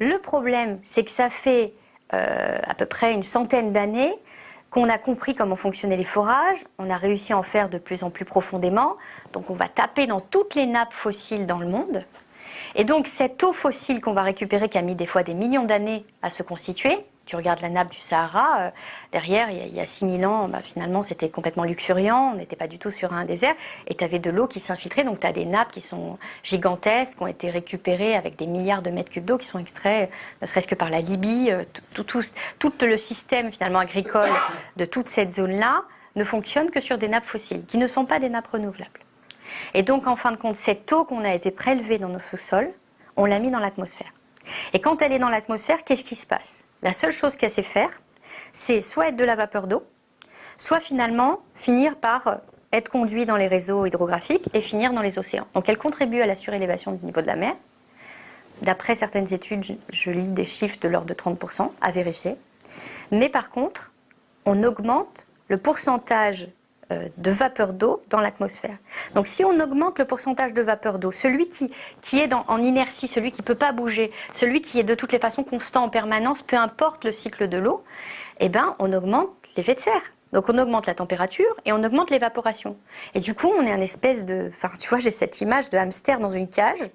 Le problème, c'est que ça fait à peu près une centaine d'années qu'on a compris comment fonctionnaient les forages, on a réussi à en faire de plus en plus profondément, donc on va taper dans toutes les nappes fossiles dans le monde. Et donc cette eau fossile qu'on va récupérer, qui a mis des fois des millions d'années à se constituer, tu regardes la nappe du Sahara, derrière, il y a 6000 ans, finalement, c'était complètement luxuriant, on n'était pas du tout sur un désert, et tu avais de l'eau qui s'infiltrait, donc tu as des nappes qui sont gigantesques, qui ont été récupérées avec des milliards de mètres cubes d'eau qui sont extraits, ne serait-ce que par la Libye, tout le système finalement agricole de toute cette zone-là ne fonctionne que sur des nappes fossiles, qui ne sont pas des nappes renouvelables. Et donc, en fin de compte, cette eau qu'on a été prélevée dans nos sous-sols, on l'a mis dans l'atmosphère. Et quand elle est dans l'atmosphère, qu'est-ce qui se passe? La seule chose qu'elle sait faire, c'est soit être de la vapeur d'eau, soit finalement finir par être conduit dans les réseaux hydrographiques et finir dans les océans. Donc elle contribue à la surélévation du niveau de la mer. D'après certaines études, je lis des chiffres de l'ordre de 30%, à vérifier. Mais par contre, on augmente le pourcentage de vapeur d'eau dans l'atmosphère. Donc si on augmente le pourcentage de vapeur d'eau, celui qui est en inertie, celui qui ne peut pas bouger, celui qui est de toutes les façons constant en permanence, peu importe le cycle de l'eau, eh ben, on augmente l'effet de serre. Donc on augmente la température et on augmente l'évaporation. Et du coup, on est un espèce de... Enfin, tu vois, j'ai cette image de hamster dans une cage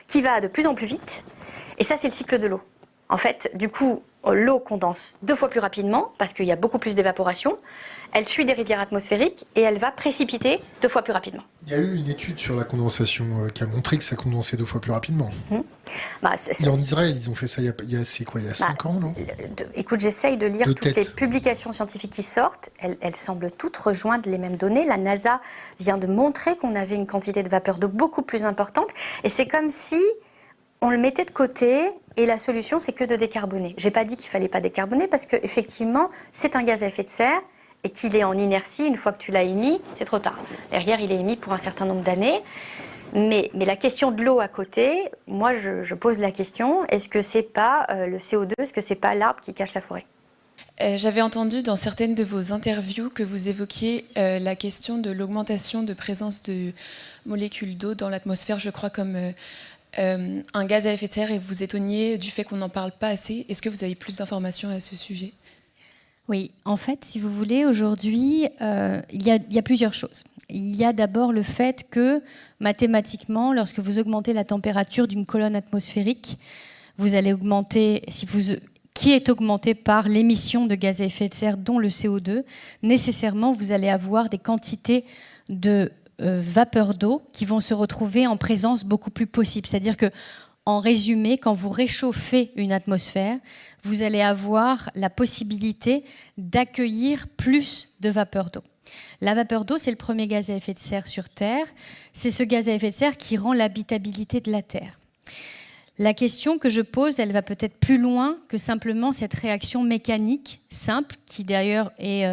qui va de plus en plus vite. Et ça, c'est le cycle de l'eau. En fait, du coup, l'eau condense 2 fois plus rapidement parce qu'il y a beaucoup plus d'évaporation. Elle suit des rivières atmosphériques et elle va précipiter 2 fois plus rapidement. Il y a eu une étude sur la condensation qui a montré que ça condensait 2 fois plus rapidement. Et en Israël, ils ont fait ça il y a 5 ans, non? Écoute, j'essaye de lire toutes les publications scientifiques qui sortent. Elles semblent toutes rejoindre les mêmes données. La NASA vient de montrer qu'on avait une quantité de vapeur d'eau beaucoup plus importante. Et c'est comme si on le mettait de côté et la solution, c'est que de décarboner. Je n'ai pas dit qu'il ne fallait pas décarboner parce qu'effectivement, c'est un gaz à effet de serre et qu'il est en inertie. Une fois que tu l'as émis, c'est trop tard. Derrière, il est émis pour un certain nombre d'années. Mais la question de l'eau à côté, moi, je pose la question, est-ce que ce n'est pas le CO2, est-ce que ce n'est pas l'arbre qui cache la forêt? J'avais entendu dans certaines de vos interviews que vous évoquiez la question de l'augmentation de présence de molécules d'eau dans l'atmosphère, je crois, comme un gaz à effet de serre, et vous étonniez du fait qu'on n'en parle pas assez. Est-ce que vous avez plus d'informations à ce sujet? Oui, en fait, si vous voulez, aujourd'hui, il y a plusieurs choses. Il y a d'abord le fait que, mathématiquement, lorsque vous augmentez la température d'une colonne atmosphérique, vous allez augmenter, qui est augmentée par l'émission de gaz à effet de serre, dont le CO2, nécessairement, vous allez avoir des quantités de vapeur d'eau qui vont se retrouver en présence beaucoup plus possible. C'est-à-dire que, en résumé, quand vous réchauffez une atmosphère, vous allez avoir la possibilité d'accueillir plus de vapeur d'eau. La vapeur d'eau, c'est le premier gaz à effet de serre sur Terre. C'est ce gaz à effet de serre qui rend l'habitabilité de la Terre. La question que je pose, elle va peut-être plus loin que simplement cette réaction mécanique simple, qui d'ailleurs est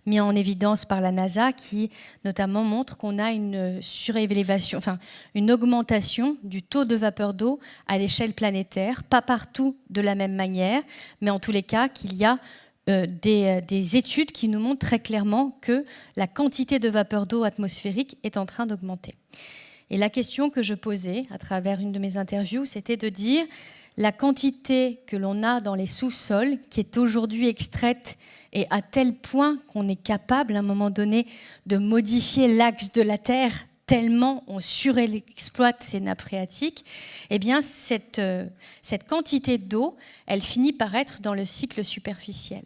mise en évidence par la NASA, qui notamment montre qu'on a une surélévation, enfin une augmentation du taux de vapeur d'eau à l'échelle planétaire, pas partout de la même manière, mais en tous les cas qu'il y a des études qui nous montrent très clairement que la quantité de vapeur d'eau atmosphérique est en train d'augmenter. Et la question que je posais à travers une de mes interviews, c'était de dire la quantité que l'on a dans les sous-sols, qui est aujourd'hui extraite et à tel point qu'on est capable à un moment donné de modifier l'axe de la Terre tellement on surexploite ces nappes phréatiques, eh bien cette quantité d'eau, elle finit par être dans le cycle superficiel.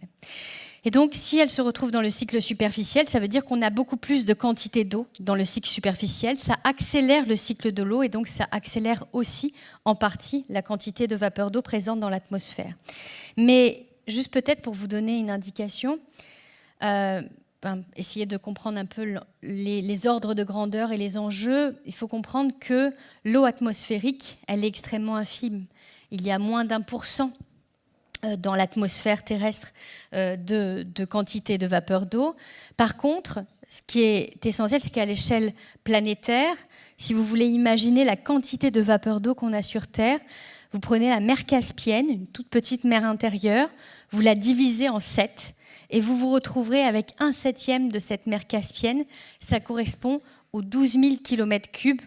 Et donc, si elle se retrouve dans le cycle superficiel, ça veut dire qu'on a beaucoup plus de quantité d'eau dans le cycle superficiel. Ça accélère le cycle de l'eau et donc ça accélère aussi en partie la quantité de vapeur d'eau présente dans l'atmosphère. Mais juste peut-être pour vous donner une indication, essayer de comprendre un peu les ordres de grandeur et les enjeux, il faut comprendre que l'eau atmosphérique, elle est extrêmement infime. Il y a moins d'1% dans l'atmosphère terrestre de quantité de vapeur d'eau. Par contre, ce qui est essentiel, c'est qu'à l'échelle planétaire, si vous voulez imaginer la quantité de vapeur d'eau qu'on a sur Terre, vous prenez la mer Caspienne, une toute petite mer intérieure, vous la divisez en 7 et vous vous retrouverez avec 1/7 de cette mer Caspienne. Ça correspond aux 12 000 km3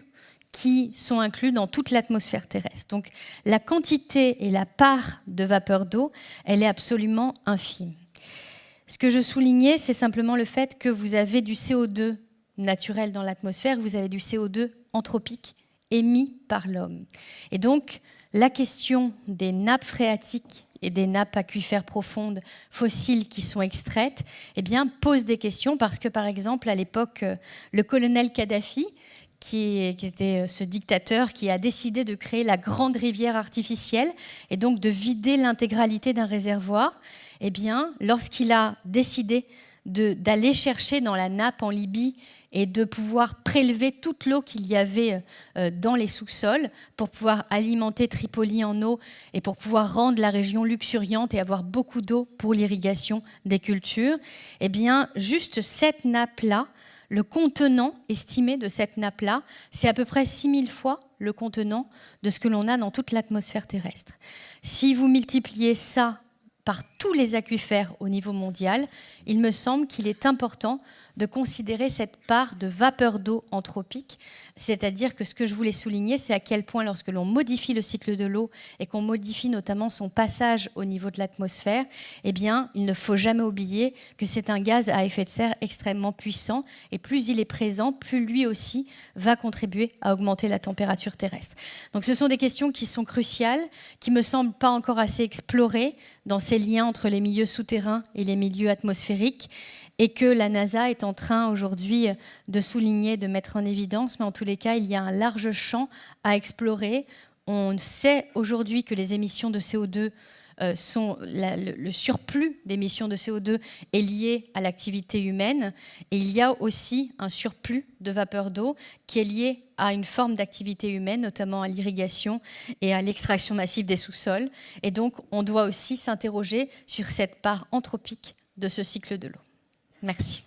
qui sont inclus dans toute l'atmosphère terrestre. Donc la quantité et la part de vapeur d'eau, elle est absolument infime. Ce que je soulignais, c'est simplement le fait que vous avez du CO2 naturel dans l'atmosphère, vous avez du CO2 anthropique émis par l'homme. Et donc, la question des nappes phréatiques et des nappes aquifères profondes fossiles qui sont extraites, eh bien, pose des questions parce que, par exemple, à l'époque, le colonel Kadhafi, qui était ce dictateur qui a décidé de créer la grande rivière artificielle et donc de vider l'intégralité d'un réservoir, eh bien, lorsqu'il a décidé d'aller chercher dans la nappe en Libye et de pouvoir prélever toute l'eau qu'il y avait dans les sous-sols pour pouvoir alimenter Tripoli en eau et pour pouvoir rendre la région luxuriante et avoir beaucoup d'eau pour l'irrigation des cultures, eh bien, juste cette nappe-là, le contenant estimé de cette nappe-là, c'est à peu près 6000 fois le contenant de ce que l'on a dans toute l'atmosphère terrestre. Si vous multipliez ça par tous les aquifères au niveau mondial, il me semble qu'il est important de considérer cette part de vapeur d'eau anthropique, c'est-à-dire que ce que je voulais souligner, c'est à quel point lorsque l'on modifie le cycle de l'eau et qu'on modifie notamment son passage au niveau de l'atmosphère, eh bien, il ne faut jamais oublier que c'est un gaz à effet de serre extrêmement puissant et plus il est présent, plus lui aussi va contribuer à augmenter la température terrestre. Donc ce sont des questions qui sont cruciales, qui me semblent pas encore assez explorées dans ces liens entre les milieux souterrains et les milieux atmosphériques, et que la NASA est en train aujourd'hui de souligner, de mettre en évidence, mais en tous les cas, il y a un large champ à explorer. On sait aujourd'hui que les émissions de CO2 le surplus d'émissions de CO2 est lié à l'activité humaine, et il y a aussi un surplus de vapeur d'eau qui est lié à une forme d'activité humaine, notamment à l'irrigation et à l'extraction massive des sous-sols. Et donc, on doit aussi s'interroger sur cette part anthropique de ce cycle de l'eau. Merci.